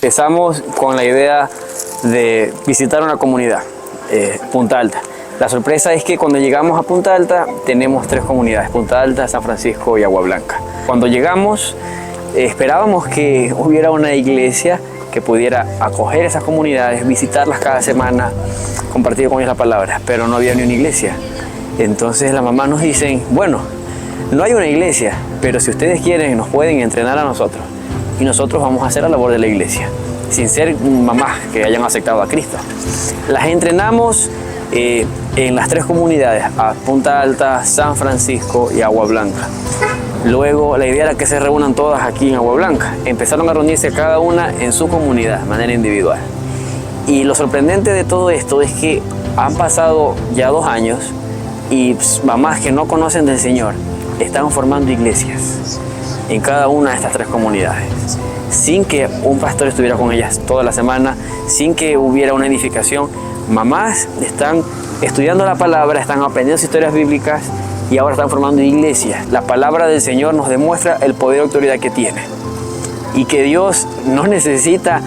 Empezamos con la idea de visitar una comunidad, Punta Alta. La sorpresa es que cuando llegamos a Punta Alta tenemos 3 comunidades, Punta Alta, San Francisco y Agua Blanca. Cuando llegamos esperábamos que hubiera una iglesia que pudiera acoger esas comunidades, visitarlas cada semana, compartir con ellas la palabra, pero no había ni una iglesia. Entonces las mamás nos dicen, bueno, no hay una iglesia, pero si ustedes quieren nos pueden entrenar a nosotros y nosotros vamos a hacer la labor de la iglesia, sin ser mamás que hayan aceptado a Cristo. Las entrenamos en las 3 comunidades, a Punta Alta, San Francisco y Agua Blanca. Luego la idea era que se reúnan todas aquí en Agua Blanca. Empezaron a reunirse cada una en su comunidad, de manera individual. Y lo sorprendente de todo esto es que han pasado ya 2 años y mamás que no conocen del Señor están formando iglesias en cada una de estas 3 comunidades, sin que un pastor estuviera con ellas toda la semana, sin que hubiera una edificación. Mamás están estudiando la palabra, están aprendiendo historias bíblicas y ahora están formando iglesias. La palabra del Señor nos demuestra el poder y autoridad que tiene y que Dios no necesita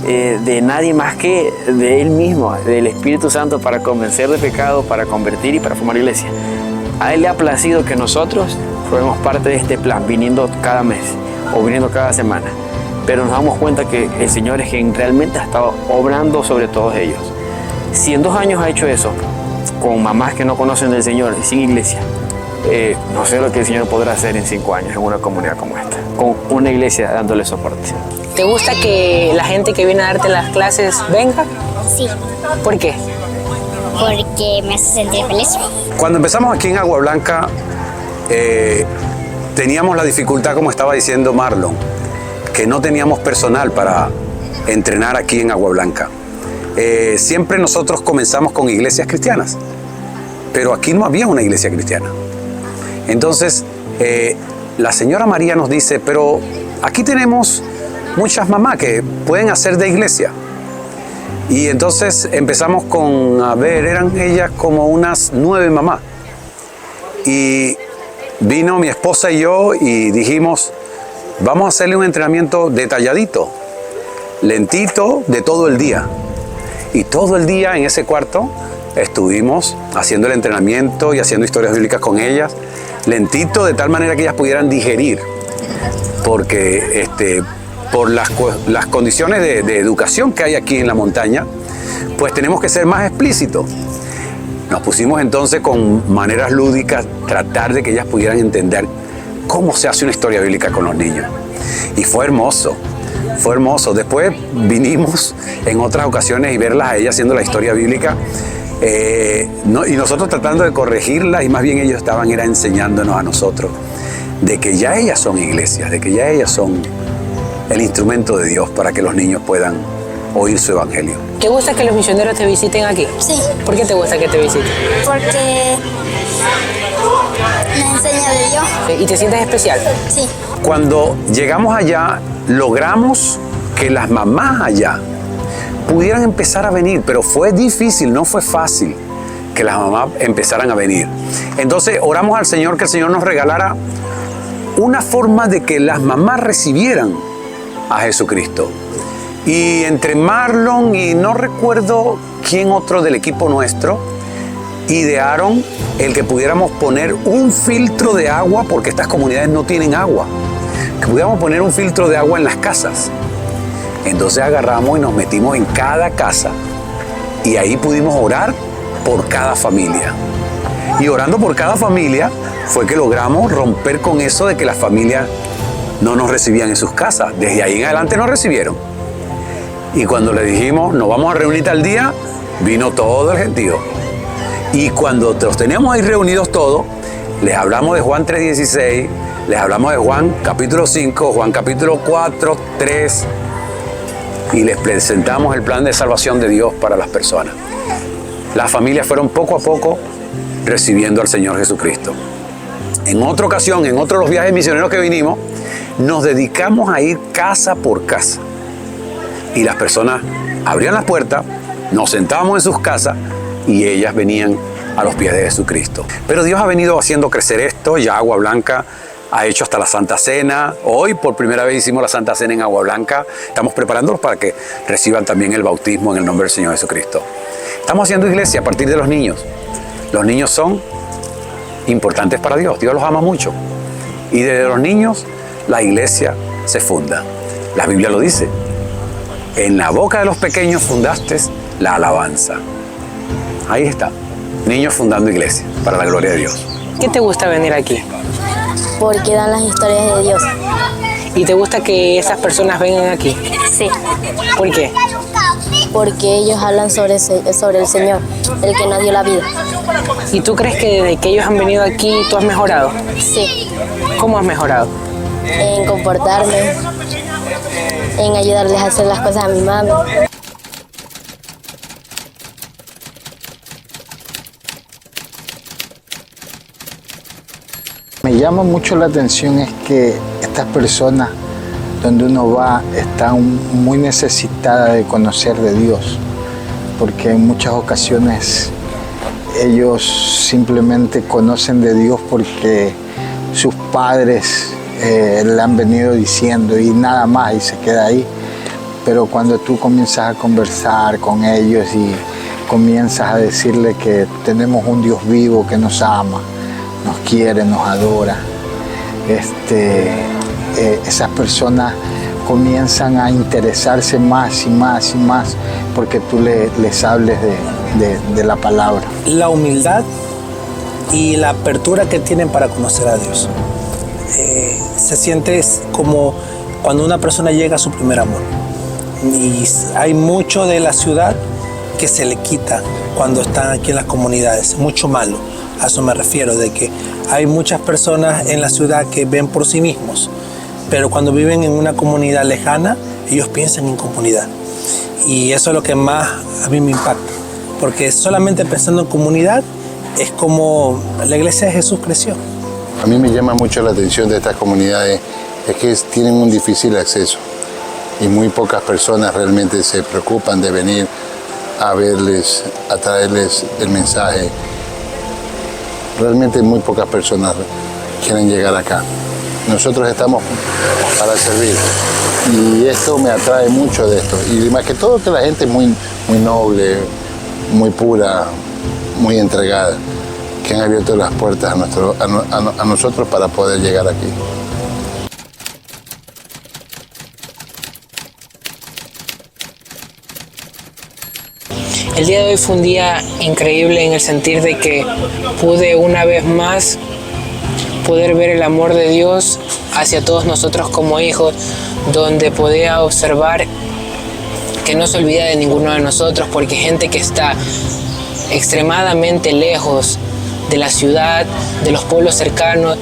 de nadie más que de Él mismo, del Espíritu Santo, para convencer de pecado, para convertir y para formar iglesia. A Él le ha placido que nosotros formemos parte de este plan, viniendo cada mes o viniendo cada semana. Pero nos damos cuenta que el Señor es quien realmente ha estado obrando sobre todos ellos. Si en 2 años ha hecho eso, con mamás que no conocen del Señor y sin iglesia, no sé lo que el Señor podrá hacer en 5 años en una comunidad como esta, con una iglesia dándole soporte. ¿Te gusta que la gente que viene a darte las clases venga? Sí. ¿Por qué? Porque me hace sentir feliz. Cuando empezamos aquí en Agua Blanca, teníamos la dificultad, como estaba diciendo Marlon, que no teníamos personal para entrenar aquí en Agua Blanca. Siempre nosotros comenzamos con iglesias cristianas, pero aquí no había una iglesia cristiana. Entonces, la señora María nos dice, pero aquí tenemos muchas mamás que pueden hacer de iglesia. Y entonces empezamos con, eran ellas como unas 9 mamás. Y vino mi esposa y yo y dijimos, vamos a hacerle un entrenamiento detalladito, lentito, de todo el día. Y todo el día en ese cuarto estuvimos haciendo el entrenamiento y haciendo historias bíblicas con ellas, lentito, de tal manera que ellas pudieran digerir. Porque por las condiciones de educación que hay aquí en la montaña, pues tenemos que ser más explícitos. Nos pusimos entonces con maneras lúdicas, tratar de que ellas pudieran entender cómo se hace una historia bíblica con los niños. Y fue hermoso. Fue hermoso. Después vinimos en otras ocasiones y verlas a ellas haciendo la historia bíblica y nosotros tratando de corregirlas, y más bien ellos estaban enseñándonos a nosotros de que ya ellas son iglesias, de que ya ellas son el instrumento de Dios para que los niños puedan oír su evangelio. ¿Te gusta que los misioneros te visiten aquí? Sí. ¿Por qué te gusta que te visiten? Porque me enseña de Dios. ¿Y te sientes especial? Sí. Cuando llegamos allá, logramos que las mamás allá pudieran empezar a venir, pero fue difícil, no fue fácil que las mamás empezaran a venir. Entonces oramos al Señor que el Señor nos regalara una forma de que las mamás recibieran a Jesucristo. Y entre Marlon y no recuerdo quién otro del equipo nuestro, idearon el que pudiéramos poner un filtro de agua, porque estas comunidades no tienen agua, que pudiéramos poner un filtro de agua en las casas. Entonces agarramos y nos metimos en cada casa y ahí pudimos orar por cada familia. Y orando por cada familia fue que logramos romper con eso de que las familias no nos recibían en sus casas. Desde ahí en adelante nos recibieron. Y cuando le dijimos, nos vamos a reunir tal día, vino todo el gentío. Y cuando los teníamos ahí reunidos todos, les hablamos de Juan 3:16, les hablamos de Juan capítulo 5, Juan capítulo 4, 3, y les presentamos el plan de salvación de Dios para las personas. Las familias fueron poco a poco recibiendo al Señor Jesucristo. En otra ocasión, en otro de los viajes misioneros que vinimos, nos dedicamos a ir casa por casa. Y las personas abrían las puertas, nos sentábamos en sus casas y ellas venían a los pies de Jesucristo. Pero Dios ha venido haciendo crecer esto. Ya Agua Blanca ha hecho hasta la Santa Cena. Hoy por primera vez hicimos la Santa Cena en Agua Blanca. Estamos preparándolos para que reciban también el bautismo en el nombre del Señor Jesucristo. Estamos haciendo iglesia a partir de los niños. Los niños son importantes para Dios. Dios los ama mucho. Y desde los niños la iglesia se funda. La Biblia lo dice. En la boca de los pequeños fundaste la alabanza. Ahí está. Niños fundando iglesia para la gloria de Dios. ¿Qué te gusta venir aquí? Porque dan las historias de Dios. ¿Y te gusta que esas personas vengan aquí? Sí. ¿Por qué? Porque ellos hablan sobre el Señor, el que nos dio la vida. ¿Y tú crees que desde que ellos han venido aquí tú has mejorado? Sí. ¿Cómo has mejorado? En comportarme, en ayudarles a hacer las cosas a mi mami. Me llama mucho la atención es que estas personas, donde uno va, están muy necesitadas de conocer de Dios, porque en muchas ocasiones ellos simplemente conocen de Dios porque sus padres le han venido diciendo y nada más, y se queda ahí. Pero cuando tú comienzas a conversar con ellos y comienzas a decirle que tenemos un Dios vivo que nos ama, nos quiere, nos adora, esas personas comienzan a interesarse más y más y más porque tú les hables de la palabra. La humildad y la apertura que tienen para conocer a Dios. Se siente como cuando una persona llega a su primer amor. Y hay mucho de la ciudad que se le quita cuando están aquí en las comunidades, mucho malo. A eso me refiero, de que hay muchas personas en la ciudad que ven por sí mismos, pero cuando viven en una comunidad lejana, ellos piensan en comunidad. Y eso es lo que más a mí me impacta, porque solamente pensando en comunidad es como la iglesia de Jesús creció. A mí me llama mucho la atención de estas comunidades, es que tienen un difícil acceso y muy pocas personas realmente se preocupan de venir a verles, a traerles el mensaje. Realmente muy pocas personas quieren llegar acá. Nosotros estamos para servir y esto me atrae mucho de esto. Y más que todo que la gente es muy noble, muy pura, muy entregada, que han abierto las puertas a nosotros para poder llegar aquí. El día de hoy fue un día increíble en el sentir de que pude una vez más poder ver el amor de Dios hacia todos nosotros como hijos, donde podía observar que no se olvida de ninguno de nosotros, porque gente que está extremadamente lejos de la ciudad, de los pueblos cercanos,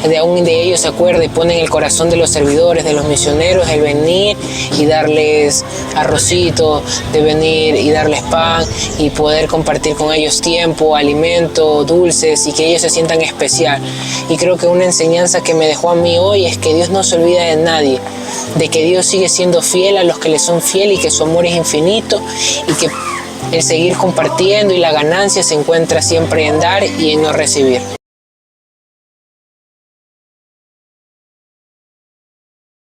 de aún de ellos se acuerda y pone en el corazón de los servidores, de los misioneros, el venir y darles arrocito, de venir y darles pan y poder compartir con ellos tiempo, alimento, dulces y que ellos se sientan especial. Y creo que una enseñanza que me dejó a mí hoy es que Dios no se olvida de nadie, de que Dios sigue siendo fiel a los que le son fieles y que su amor es infinito y que el seguir compartiendo y la ganancia se encuentra siempre en dar y en no recibir.